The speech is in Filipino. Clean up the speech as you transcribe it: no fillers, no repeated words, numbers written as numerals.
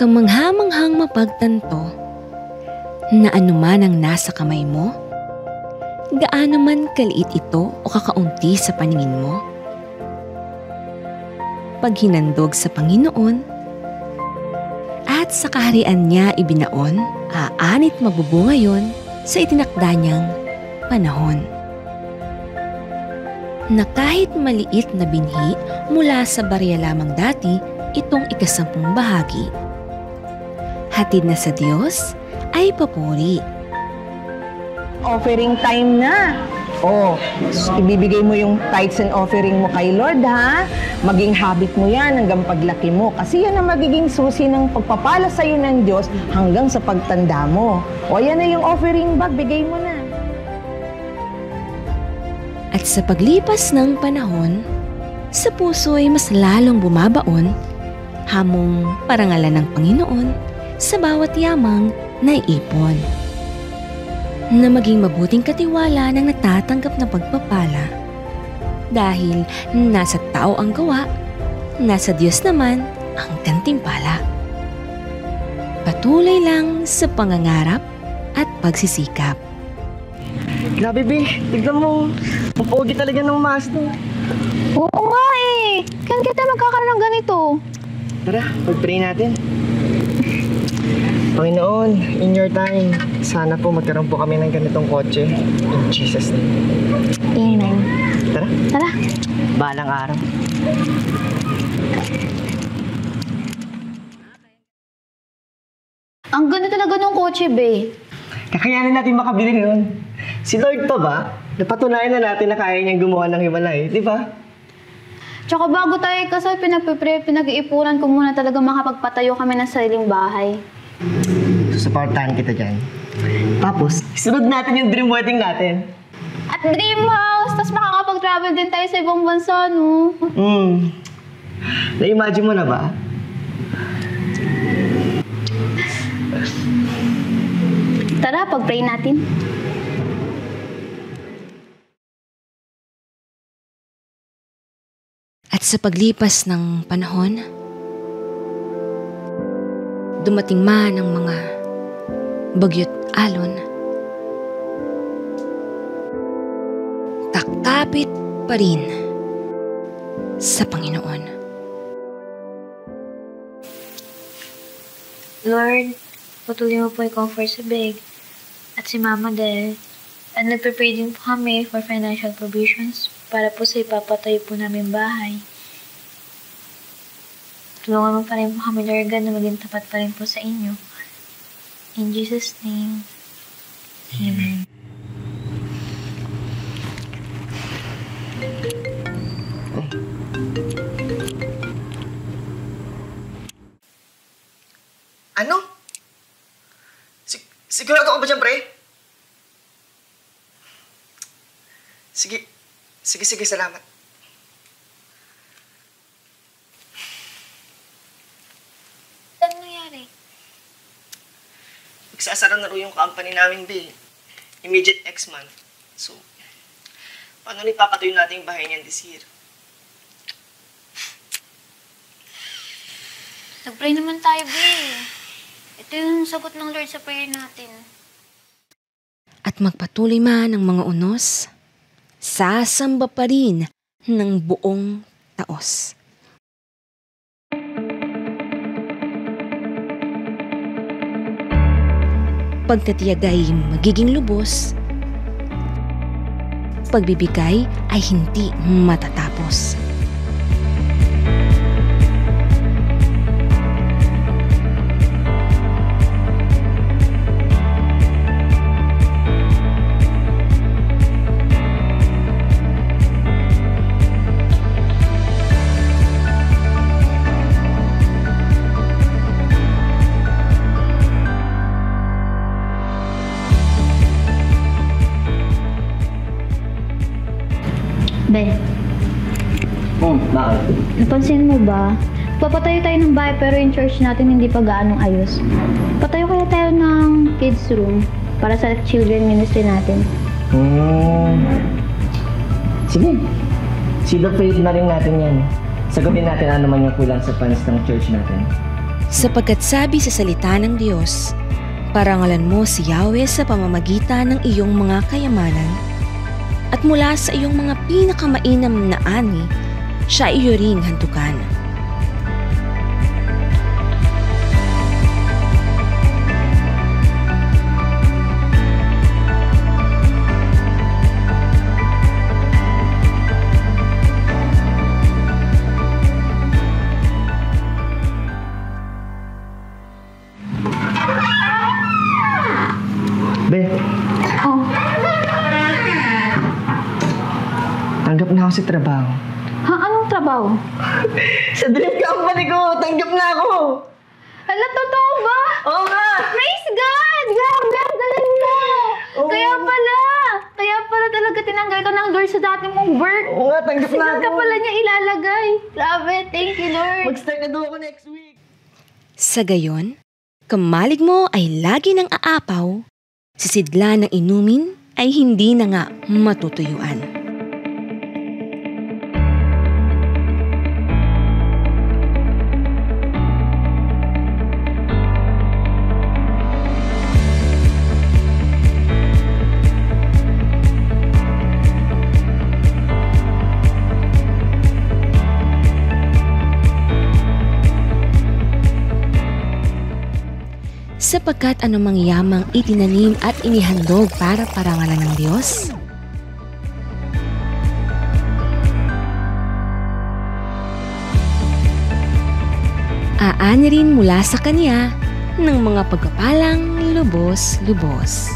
Kamangha-manghang mapagtanto na anuman ang nasa kamay mo, gaano man kaliit ito o kakaunti sa paningin mo, pag hinandog sa Panginoon at sa kaharian niya ibinaon, aanit mabubunga yon sa itinakda niyang panahon. Na kahit maliit na binhi mula sa barya lamang dati, itong 10 bahagi, hatid na sa Diyos ay papuri. Offering time na. Oh, ibibigay mo yung tithes and offering mo kay Lord, ha? Maging habit mo yan hanggang paglaki mo. Kasi yan ang magiging susi ng pagpapala sa'yo ng Diyos hanggang sa pagtanda mo. O, yan na yung offering bag, bigay mo na. At sa paglipas ng panahon, sa puso ay mas lalong bumabaon, hamong parangalan ng Panginoon sa bawat yamang naiipon. Na maging mabuting katiwala ng natatanggap na pagpapala. Dahil nasa tao ang gawa, nasa Diyos naman ang gantimpala. Patuloy lang sa pangangarap at pagsisikap. Grabe, be. Tignan mo. Ang pogi talaga ng master. Oo nga eh. Kailan kita magkakaroon ng ganito? Tara, pag-pray natin. Panginoon, in your time, sana po magkaroon po kami ng ganitong kotse. In Jesus' name. Amen. Tara. Tara. Balang araw. Ang ganda talaga ng kotse, be. Kakayanan natin makabili nun. Si Lord pa ba? Napatunayan na natin na kaya niyang gumawa ng hiwalay, di ba? Tsaka bago tayo kasal, pinag-iipunan ko muna talaga makapagpatayo kami ng sariling bahay. Susuportahan kita dyan. Tapos, sunod natin yung dream wedding natin. At dream house! Tapos makakapag-travel din tayo sa ibang bansa, no? Na-imagine mo na ba? Tara, pag-pray natin. At sa paglipas ng panahon, dumating man ang mga bagyo't alon, takapit pa rin sa Panginoon. Lord, patuloy mo po i-comfort si Big at si Mama Del. At nagpe-pray din po kami for financial provisions para po sa ipapatayo po namin bahay. Tulungan mo pa rin po kami, Lord God, na maging tapat pa rin po sa inyo. In Jesus' name, Amen. Ano? Sigurado ka ba dyan, pre? Sige, salamat. Ano nangyari? Magsasara na ro yung company namin, Bill. Immediate next month. So, paano ipapatayo natin yung bahay niyan this year? Nag-pray naman tayo, Bill. Ito yung sagot ng Lord sa prayer natin. At magpatuloy man ang mga unos, sasamba pa rin ng buong taos. Pagtatiyag ay magiging lubos, pagbibigay ay hindi matatapos. Be, Bakit? napansin mo ba? Papatayo tayo ng bahay pero yung church natin hindi pa gaanong ayos. Patayo kaya tayo ng kids room para sa children ministry natin. Sige. Seal of faith na rin natin yan. Sagutin natin ano man yung kulang sa funds ng church natin. Sapagkat sabi sa salita ng Diyos, parangalan mo si Yahweh sa pamamagitan ng iyong mga kayamanan, at mula sa iyong mga pinakamainam na ani, siya iyo ring hantukan. Be, Oh, tanggap na ako sa trabaho. ha? Anong trabaho? Sa dream company ko, tanggap na ako. Hala, totoo ba? Oo nga. Praise God! Grabe, ang galing mo! Oo. Kaya pala talaga tinanggal ka ng Lord sa dati mong work. Oo nga, tanggap na Saan ako. ka pala niya ilalagay? Grabe, thank you, Lord. Mag-start na daw ako next week. Sa gayon, kamalig mo ay lagi ng aapaw, sisidla ng inumin ay hindi na nga matutuyuan. Sapagkat anumang yamang itinanim at inihandog para parangalan ng Diyos, aani rin mula sa Kanya ng mga pagpapalang lubos-lubos.